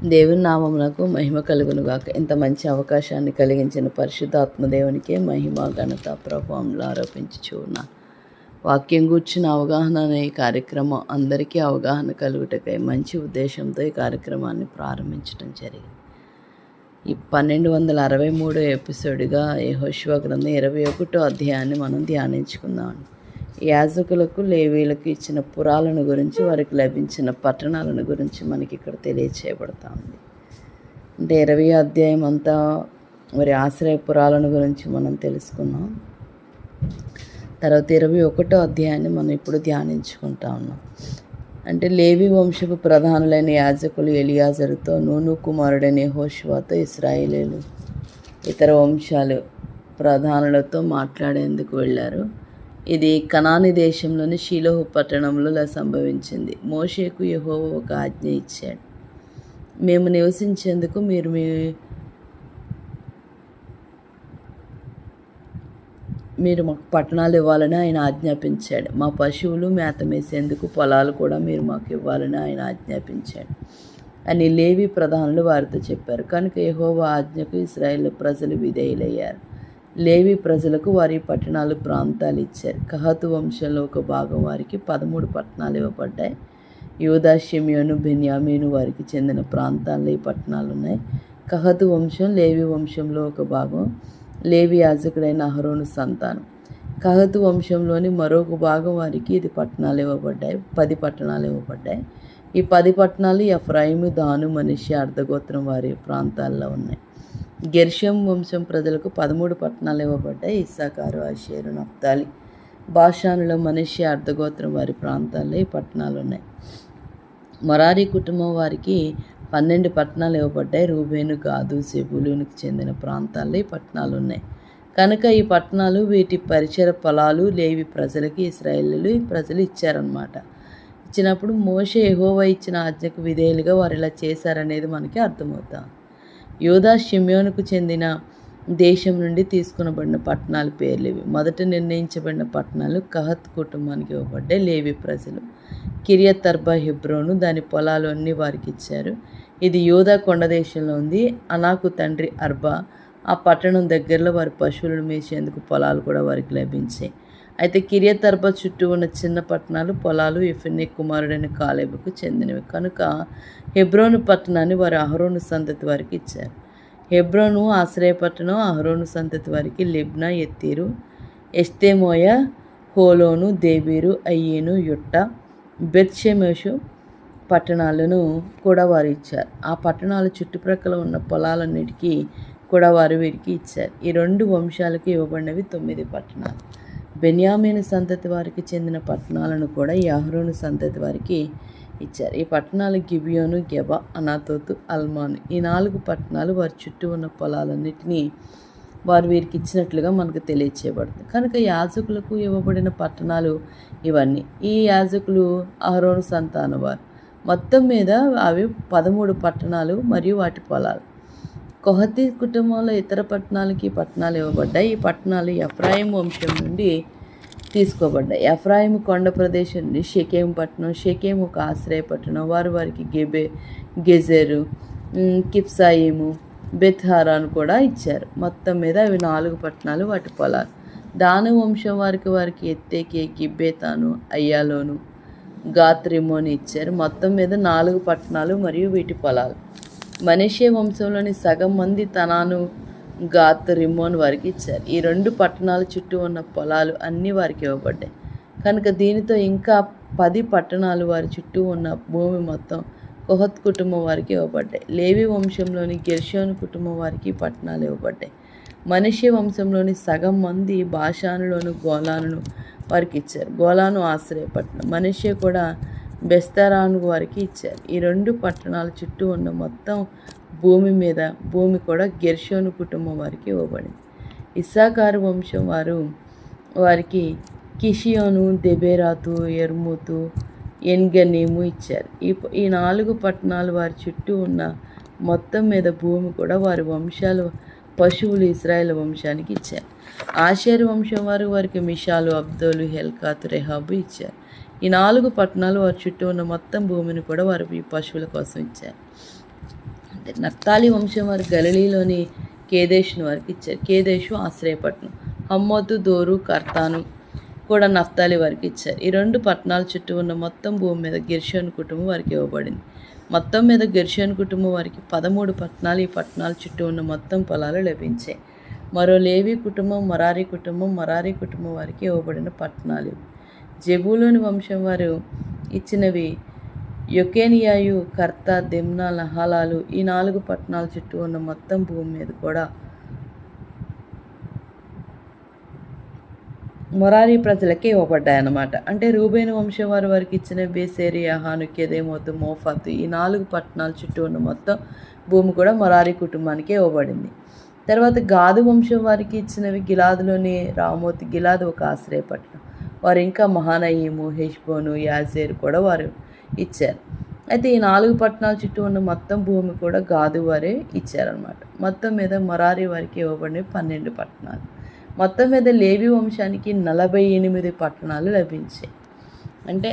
దేవుని నామమునకు మహిమ కలుగునుగాక. ఇంత మంచి అవకాశాన్ని కలిగించిన పరిశుద్ధాత్మ దేవునికే మహిమ ఘనత ప్రభావంలో ఆరోపించుచున్నా. వాక్యం గూర్చిన అవగాహన అనే ఈ కార్యక్రమం అందరికీ అవగాహన కలుగుటకై మంచి ఉద్దేశంతో ఈ కార్యక్రమాన్ని ప్రారంభించడం జరిగింది. ఈ 1263 ఎపిసోడ్గా యెహోషువ గ్రంథం 21 అధ్యాయాన్ని మనం ధ్యానించుకుందాం. యాజకులకు లేవీలకు ఇచ్చిన పురాలను గురించి, వారికి లభించిన పట్టణాలను గురించి మనకి ఇక్కడ తెలియచేయబడతా ఉంది. అంటే 20 అధ్యాయం అంతా వారి ఆశ్రయపురాలను గురించి మనం తెలుసుకున్నాం. తర్వాత 21 అధ్యాయాన్ని మనం ఇప్పుడు ధ్యానించుకుంటా ఉన్నాం. అంటే లేవి వంశపు ప్రధానులైన యాజకులు ఎలియాజరుతో, నూను కుమారుడైన యెహోషువతో, ఇశ్రాయేలీలు ఇతర వంశాలు ప్రధానులతో మాట్లాడేందుకు వెళ్ళారు. ఇది కనాని దేశంలోని షీలోహు పట్టణంలో సంభవించింది. మోషేకు యెహోవా ఒక ఆజ్ఞ ఇచ్చాడు. మేము నివసించేందుకు మీరు మాకు పట్టణాలు ఇవ్వాలని ఆయన ఆజ్ఞాపించాడు. మా పశువులు మేత మేసేందుకు పొలాలు కూడా మీరు మాకు ఇవ్వాలని ఆయన ఆజ్ఞాపించాడు అని లేవి ప్రధానులు వారితో చెప్పారు. కనుక యెహోవా ఆజ్ఞకు ఇశ్రాయేలు ప్రజలు విధేయులయ్యారు. లేవి ప్రజలకు వారి పట్టణాలు, ప్రాంతాలు ఇచ్చారు. కహాతు వంశంలో ఒక భాగం వారికి 13 పట్టణాలు ఇవ్వబడ్డాయి. యూదా, షిమ్యోను, బెన్యామీను వారికి చెందిన ప్రాంతాల్లో ఈ పట్టణాలు ఉన్నాయి. కహాతు వంశం లేవి వంశంలో ఒక భాగం. లేవి యాజకుడైన అహరోను సంతానం. కహాతు వంశంలోని మరొక భాగం వారికి 10 పట్టణాలు ఇవ్వబడ్డాయి. ఈ 10 పట్టణాలు ఎఫ్రాయిము, దాను, మనష్షే అర్ధగోత్రం వారి ప్రాంతాల్లో ఉన్నాయి. గెర్షోం వంశం ప్రజలకు 13 పట్టణాలు ఇవ్వబడ్డాయి. ఇస్సాకారు, ఆషేరు, నఫ్తాలి, బాషానులో మనష్షే అర్ధగోత్రం వారి ప్రాంతాల్లో ఈ పట్టణాలు ఉన్నాయి. మొరారి కుటుంబం వారికి 12 పట్టణాలు ఇవ్వబడ్డాయి. రూబేను, గాదు, జెబూలూనుకు చెందిన ప్రాంతాల్లో ఈ పట్టణాలు ఉన్నాయి. కనుక ఈ పట్టణాలు, వీటి పరిసర పొలాలు లేవి ప్రజలకి ఇశ్రాయేలీయులు ప్రజలు ఇచ్చారన్నమాట. ఇచ్చినప్పుడు మోషే యెహోవా ఇచ్చిన ఆజ్ఞకు విధేయులుగా వారు ఇలా చేశారనేది మనకి అర్థమవుతాం. యూదా, షిమ్యోనుకు చెందిన దేశం నుండి తీసుకునబడిన పట్టణాల పేర్లు ఇవి. మొదట నిర్ణయించబడిన పట్టణాలు కహత్ కుటుంబానికి ఇవ్వబడ్డాయి. లేవి ప్రజలు కిరియత్ అర్బా, హెబ్రోను దాని పొలాలు అన్నీ వారికి ఇచ్చారు. ఇది యూదా కొండ దేశంలో ఉంది. అనాకు తండ్రి అర్బా ఆ పట్టణం దగ్గరలో వారి పశువులను మేసేందుకు పొలాలు కూడా వారికి లభించాయి. అయితే కిరియత్ అర్బా చుట్టూ ఉన్న చిన్న పట్టణాలు, పొలాలు యెఫున్నె కుమారుడైన కాలేబుకు చెందినవి. కనుక హెబ్రోను పట్టణాన్ని వారు అహరోను సంతతి వారికి ఇచ్చారు. హెబ్రోను ఆశ్రయపట్టణం. అహరోను సంతతి వారికి లిబ్నా, ఎత్తీరు, ఎష్టేమోయ, హోలోను, దేబీరు, అయ్యేను, యుట్ట, బెత్షెమెషు పట్టణాలను కూడా వారు ఇచ్చారు. ఆ పట్టణాల చుట్టుప్రక్కల ఉన్న పొలాలన్నిటికీ కూడా వారు వీరికి ఇచ్చారు. ఈ 2 వంశాలకు ఇవ్వబడినవి 9 పట్టణాలు. బెన్యామీను సంతతి వారికి చెందిన పట్టణాలను కూడా ఈ అహరోను సంతతి వారికి ఇచ్చారు. ఈ పట్టణాలు గిబియోను, గెబ, అనాతోతు, అల్మాను. ఈ 4 పట్టణాలు వారి చుట్టూ ఉన్న పొలాలన్నిటినీ వారు వీరికి ఇచ్చినట్లుగా మనకు తెలియచేయబడుతుంది. కనుక యాజకులకు ఇవ్వబడిన పట్టణాలు ఇవన్నీ. ఈ యాజకులు అహరోను సంతానం వారు. మొత్తం మీద అవి 13 పట్టణాలు మరియు వాటి పొలాలు. కొహతి కుటుంబంలో ఇతర పట్టణాలకి పట్టణాలు ఇవ్వబడ్డాయి. ఈ పట్టణాలు ఎఫ్రాయిం వంశం నుండి తీసుకోబడ్డాయి. ఎఫ్రాయిం కొండ ప్రదేశం నుండి షెకెము పట్టణం. షెకెము ఒక ఆశ్రయపట్టణం. వారికి గెజెరు, కిప్సాయిము, బెత్హారాను కూడా ఇచ్చారు. మొత్తం మీద అవి 4 పట్టణాలు, వాటి పొలాలు. దాను వంశం వారికి ఎత్తేకే, గిబ్బేతాను, అయ్యాలోను, గాత్ రిమ్మోని ఇచ్చారు. మొత్తం మీద 4 పట్టణాలు మరియు వీటి పొలాలు. మనష్షే వంశంలోని సగం మంది తనాను, గాత్ రిమ్మోన్ వారికి ఇచ్చారు. ఈ 2 పట్టణాల చుట్టూ ఉన్న పొలాలు అన్నీ వారికి ఇవ్వబడ్డాయి. కనుక దీనితో ఇంకా 10 పట్టణాలు వారి చుట్టూ ఉన్న భూమి మొత్తం కొహత్ కుటుంబం వారికి ఇవ్వబడ్డాయి. లేవి వంశంలోని గెర్షోను కుటుంబం వారికి పట్టణాలు ఇవ్వబడ్డాయి. మనష్షే వంశంలోని సగం మంది బాషానులోను, గోలాను వారికి ఇచ్చారు. గోలాను ఆశ్రయపట్టణం. మనష్షే కూడా బెస్తరాను వారికి ఇచ్చారు. ఈ 2 పట్టణాల చుట్టూ ఉన్న మొత్తం భూమి కూడా గెర్షోను కుటుంబం వారికి ఇవ్వబడింది. ఇస్సాకారు వంశం వారికి కిషియోను, దెబెరాతు, యర్మూతు, ఎన్గనీము ఇచ్చారు. ఈ 4 పట్టణాలు వారి చుట్టూ ఉన్న మొత్తం మీద భూమి కూడా వారి వంశాలు పశువులు ఇశ్రాయేలు వంశానికి ఇచ్చారు. ఆషేరు వంశం వారికి మిషాలు, అబ్దోలు, హెల్కాతు, రెహాబు ఇచ్చారు. ఈ 4 పట్టణాలు వారి చుట్టూ ఉన్న మొత్తం భూమిని కూడా వారు ఈ పశువుల కోసం ఇచ్చారు. నఫ్తాలి వంశం వారు గలిలీలోని కేదేషును వారికి ఇచ్చారు. కేదేషు ఆశ్రయపట్నం. హమ్మోతు, దోరు, కర్తాను కూడా నఫ్తాలి వారికి ఇచ్చారు. ఈ 2 పట్టణాల చుట్టూ ఉన్న మొత్తం భూమి మీద గెర్షోను కుటుంబం వారికి ఇవ్వబడింది. మొత్తం మీద గెర్షోను కుటుంబం వారికి 13 పట్టణాలు. ఈ పట్టణాల చుట్టూ ఉన్న మొత్తం పొలాలు లభించాయి. మరో లేవి కుటుంబం, మరారి కుటుంబం వారికి ఇవ్వబడిన పట్టణాలు. జెబూలూను వంశం వారు ఇచ్చినవి యొకేనియాయు, కర్త, దిమ్నా, నహాలాలు. ఈ 4 పట్టణాల చుట్టూ ఉన్న మొత్తం భూమి మీద కూడా మొరారి ప్రజలకే ఇవ్వబడ్డాయన్నమాట. అంటే రూబేను వంశం వారికి ఇచ్చిన బేసేరి, యహాను, కెదేమోతు, మోఫాతు. ఈ 4 పట్టణాల చుట్టూ ఉన్న మొత్తం భూమి కూడా మొరారి కుటుంబానికే ఇవ్వబడింది. తర్వాత గాదు వంశం వారికి ఇచ్చినవి గిలాదులోని రామోతు. గిలాదు ఒక ఆశ్రయపట్నం. వారు ఇంకా మహానయీము, హెష్బోను, యాజేరు కూడా వారు ఇచ్చారు. అయితే ఈ 4 పట్టణాల చుట్టూ ఉన్న మొత్తం భూమి కూడా గాదు వారే ఇచ్చారనమాట. మొత్తం మీద మొరారి వారికి ఇవ్వబడిన 12 పట్టణాలు. మొత్తం మీద లేవి వంశానికి 48 పట్టణాలు లభించాయి. అంటే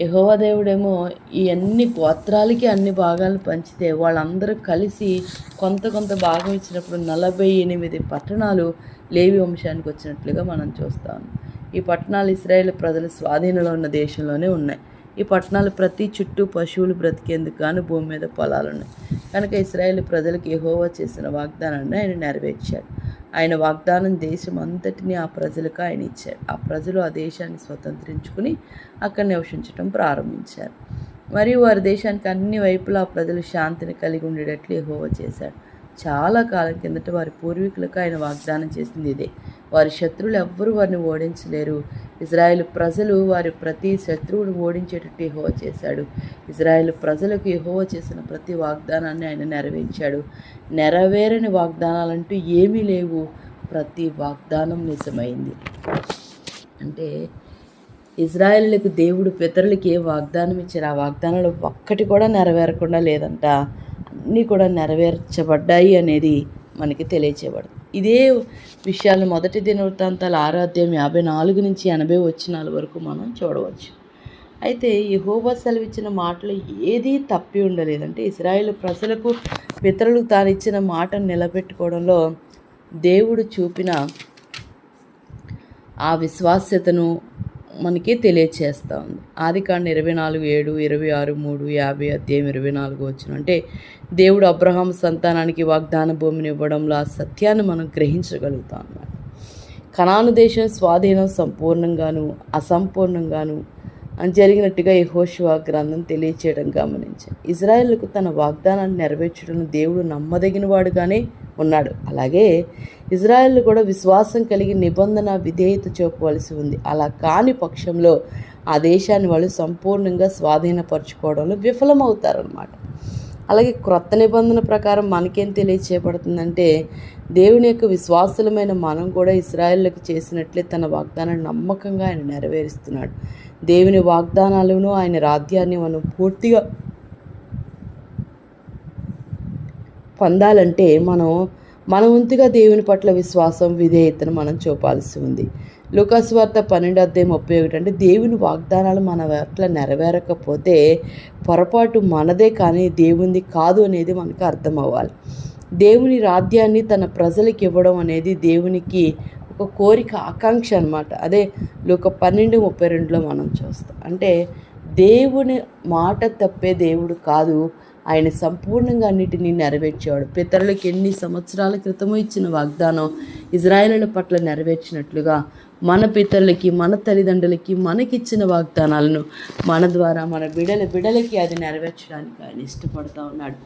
యెహోవా దేవుడేమో ఈ అన్ని గోత్రాలకి అన్ని భాగాలు పంచితే వాళ్ళందరూ కలిసి కొంత భాగం ఇచ్చినప్పుడు 48 పట్టణాలు లేవి వంశానికి వచ్చినట్లుగా మనం చూస్తాము. ఈ పట్టణాలు ఇశ్రాయేలు ప్రజలు స్వాధీనంలో ఉన్న దేశంలోనే ఉన్నాయి. ఈ పట్టణాలు ప్రతి చుట్టూ పశువులు బ్రతికేందుకు గాను భూమి మీద పొలాలు ఉన్నాయి. కనుక ఇశ్రాయేలు ప్రజలకు యెహోవా చేసిన వాగ్దానాన్ని ఆయన నెరవేర్చాడు. ఆయన వాగ్దానం దేశం అంతటినీ ఆ ప్రజలకు ఆయన ఇచ్చాడు. ఆ ప్రజలు ఆ దేశాన్ని స్వతంత్రించుకుని అక్కడ నివసించడం ప్రారంభించారు. మరియు వారి దేశానికి అన్ని వైపులా ఆ ప్రజలు శాంతిని కలిగి ఉండేటట్లు యెహోవా చేశాడు. చాలా కాలం కిందట వారి పూర్వీకులకు ఆయన వాగ్దానం చేసింది ఇదే. వారి శత్రువులు ఎవ్వరూ వారిని ఓడించలేరు. ఇజ్రాయేల్ ప్రజలు వారి ప్రతి శత్రువును ఓడించేటట్టు యెహోవా చేశాడు. ఇజ్రాయేల్ ప్రజలకు యెహోవా చేసిన ప్రతి వాగ్దానాన్ని ఆయన నెరవేర్చాడు. నెరవేరని వాగ్దానాలంటూ ఏమీ లేవు. ప్రతి వాగ్దానం నిజమైంది. అంటే ఇజ్రాయేలులకు దేవుడు పితరులకి ఏ వాగ్దానం ఇచ్చారు, ఆ వాగ్దానాలు ఒక్కటి కూడా నెరవేరకుండా లేదంట. అన్నీ కూడా నెరవేర్చబడ్డాయి అనేది మనకి తెలియచేయబడుతుంది. ఇదే విషయాలు 1 దినవృత్తాంతాల 6వ అధ్యాయం 54 నుంచి 80 వచనాల వరకు మనం చూడవచ్చు. అయితే యెహోవా సెలవిచ్చిన మాటలు ఏదీ తప్పి ఉండలేదంటే ఇశ్రాయేలు ప్రజలకు పితరులకు తాను ఇచ్చిన మాటను నిలబెట్టుకోవడంలో దేవుడు చూపిన ఆ విశ్వాస్యతను మనకి తెలియచేస్తూ ఉంది. ఆదికాండం 24:7, 26:3, 50 అధ్యాయం 24 వచనం. అంటే దేవుడు అబ్రహాం సంతానానికి వాగ్దాన భూమిని ఇవ్వడంలో ఆ సత్యాన్ని మనం గ్రహించగలుగుతాం అన్నమాట. కనాను దేశం స్వాధీనం సంపూర్ణంగాను అసంపూర్ణంగాను జరిగినట్టుగా యెహోషువ గ్రంథం తెలియచేయడం గమనించాం. ఇజ్రాయేలుకు తన వాగ్దానాన్ని నెరవేర్చడంలో దేవుడు నమ్మదగిన వాడుగానే ఉన్నాడు. అలాగే ఇజ్రాయేలు కూడా విశ్వాసం కలిగి నిబంధన విధేయత చూపవలసి ఉంది. అలా కాని పక్షంలో ఆ దేశాన్ని వాళ్ళు సంపూర్ణంగా స్వాధీనపరచుకోవడంలో విఫలమవుతారన్నమాట. అలాగే క్రొత్త నిబంధన ప్రకారం మనకేం తెలియచేయబడుతుందంటే దేవుని యొక్క విశ్వాసులమైన మనం కూడా ఇశ్రాయేలులకు చేసినట్లే తన వాగ్దానాన్ని నమ్మకంగా ఆయన నెరవేరుస్తున్నాడు. దేవుని వాగ్దానాలను ఆయన రాజ్యాన్ని మనం పూర్తిగా పొందాలంటే మన వంతుగా దేవుని పట్ల విశ్వాసం విధేయతను మనం చూపాల్సి ఉంది. లూకాసు వార్త 12:31 అంటే దేవుని వాగ్దానాలు మన పట్ల నెరవేరకపోతే పొరపాటు మనదే కానీ దేవునిది కాదు అనేది మనకు అర్థం అవ్వాలి. దేవుని రాజ్యాన్ని తన ప్రజలకు ఇవ్వడం అనేది దేవునికి ఒక కోరిక, ఆకాంక్ష అన్నమాట. అదే లూకా 12:32 మనం చూస్తాం. అంటే దేవుని మాట తప్పే దేవుడు కాదు, ఆయన సంపూర్ణంగా అన్నిటినీ నెరవేర్చేవాడు. పితరులకు ఎన్ని సంవత్సరాల క్రితమో ఇచ్చిన వాగ్దానం ఇజ్రాయేలుల పట్ల నెరవేర్చినట్లుగా మన పితరులకి, మన తల్లిదండ్రులకి మనకిచ్చిన వాగ్దానాలను మన ద్వారా మన బిడలకి అది నెరవేర్చడానికి ఆయన ఇష్టపడుతూ ఉన్నాడు.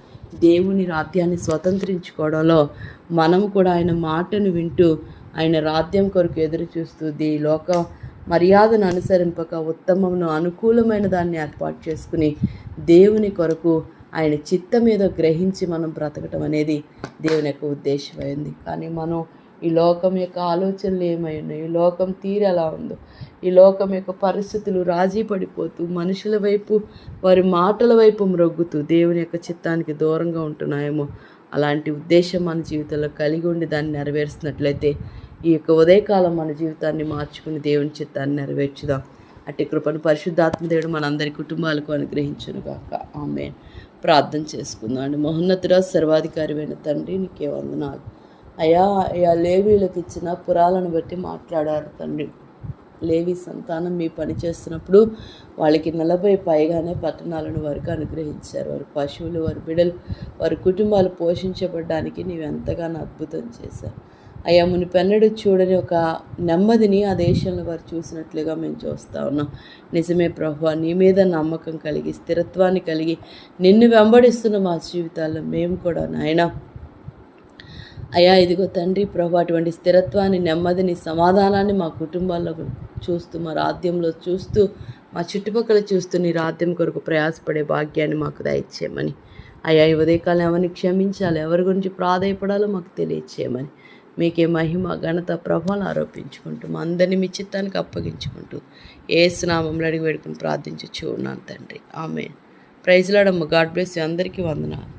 దేవుని రాజ్యాన్ని స్వతంత్రించుకోవడంలో మనము కూడా ఆయన మాటను వింటూ ఆయన రాజ్యం కొరకు ఎదురు చూస్తూ ఈ లోక మర్యాదను అనుసరింపక ఉత్తమమును అనుకూలమైన దాన్ని ఏర్పాటు చేసుకుని దేవుని కొరకు ఆయన చిత్తం మీద గ్రహించి మనం బ్రతకటం అనేది దేవుని యొక్క ఉద్దేశమైంది. కానీ మనం ఈ లోకం యొక్క ఆలోచనలు ఏమై ఉన్నాయి, ఈ లోకం తీరు ఎలా ఉందో, ఈ లోకం యొక్క పరిస్థితులు రాజీ పడిపోతూ మనుషుల వైపు వారి మాటల వైపు మ్రొగ్గుతూ దేవుని యొక్క చిత్తానికి దూరంగా ఉంటున్నాయేమో. అలాంటి ఉద్దేశం మన జీవితంలో కలిగి ఉండి దాన్ని నెరవేరుస్తున్నట్లయితే ఈ యొక్క ఉదయకాలం మన జీవితాన్ని మార్చుకుని దేవుని చిత్తాన్ని నెరవేర్చుదాం. అట్టి కృపను పరిశుద్ధాత్మ దేవుడు మనందరి కుటుంబాలకు అనుగ్రహించును గాక. ఆమేన్. ప్రార్థన చేసుకుందాం అండి. మహోన్నతుడా సర్వాధికారి అయిన తండ్రి, నీకే వందనాలు అయ్యా. అయ్యా లేవీలకు ఇచ్చిన పురాలను బట్టి మాట్లాడారు తండ్రి. లేవి సంతానం మీ పని చేస్తున్నప్పుడు వాళ్ళకి 40 పైగానే పట్టణాలను వారికి అనుగ్రహించారు. వారి పశువులు, వారి బిడ్డలు, వారి కుటుంబాలు పోషించబడడానికి నీవు ఎంతగానో అద్భుతం చేశారు అయ్యా. మునిపెన్నడూ చూడని ఒక నెమ్మదిని ఆ దేశంలో వారు చూసినట్లుగా మేము చూస్తూ ఉన్నాం. నిజమే ప్రభువా, నీ మీద నమ్మకం కలిగి స్థిరత్వాన్ని కలిగి నిన్ను వెంబడిస్తున్న మా జీవితాల్లో మేము కూడా నాయనా అయ్యా ఇదిగో తండ్రి ప్రభు, అటువంటి స్థిరత్వాన్ని, నెమ్మదిని, సమాధానాన్ని మా కుటుంబాల్లో చూస్తూ, మా రాజ్యంలో చూస్తూ, మా చుట్టుపక్కల చూస్తూ నీ రాజ్యం కొరకు ప్రయాసపడే భాగ్యాన్ని మాకు దయచేయమని అయ్యా. ఈ ఉదయకాలం ఎవరిని క్షమించాలి, ఎవరి గురించి ప్రాధాయపడాలో మాకు తెలియచేయమని మీకే మహిమ, ఘనత, ప్రభావాలు ఆరోపించుకుంటూ మా అందరినీ మీ చిత్తానికి అప్పగించుకుంటూ యేసు నామములో అడిగి వేడుకుని ప్రార్థించు ఉన్నాను తండ్రి. ఆమేన్. ప్రైజ్ లార్డ్ అమ్మ. God bless you. అందరికీ వందనాలు.